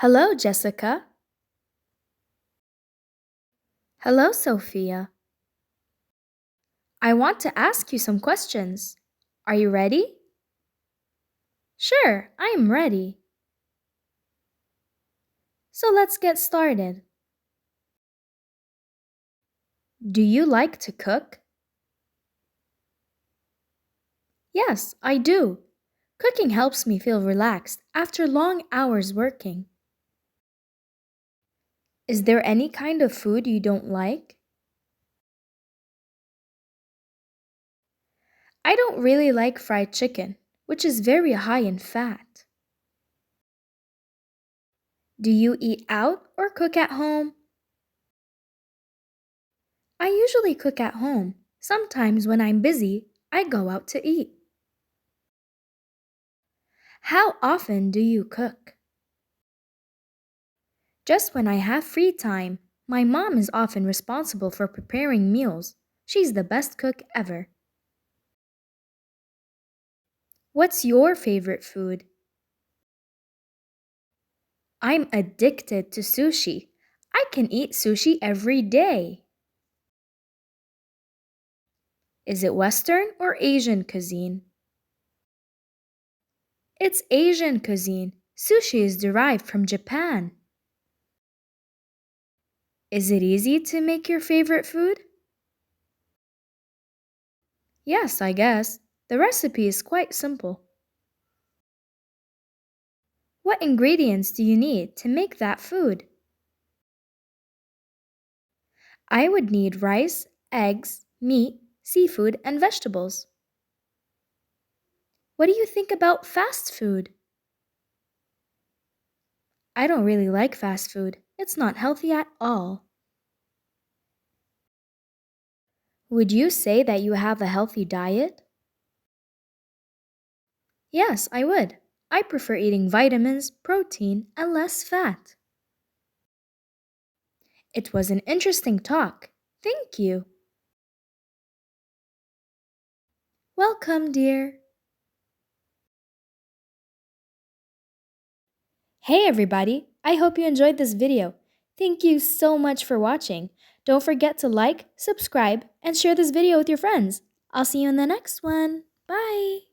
Hello, Jessica. Hello, Sophia. I want to ask you some questions. Are you ready? Sure, I am ready. So let's get started. Do you like to cook? Yes, I do. Cooking helps me feel relaxed after long hours working. Is there any kind of food you don't like? I don't really like fried chicken, which is very high in fat. Do you eat out or cook at home? I usually cook at home. Sometimes when I'm busy, I go out to eat. How often do you cook? Just when I have free time. My mom is often responsible for preparing meals. She's the best cook ever. What's your favorite food? I'm addicted to sushi. I can eat sushi every day. Is it Western or Asian cuisine? It's Asian cuisine. Sushi is derived from Japan. Is it easy to make your favorite food? Yes, I guess. The recipe is quite simple. What ingredients do you need to make that food? I would need rice, eggs, meat, seafood, and vegetables. What do you think about fast food? I don't really like fast food. It's not healthy at all. Would you say that you have a healthy diet? Yes, I would. I prefer eating vitamins, protein, and less fat. It was an interesting talk. Thank you. Welcome, dear. Hey everybody, I hope you enjoyed this video. Thank you so much for watching. Don't forget to like, subscribe, and share this video with your friends. I'll see you in the next one. Bye!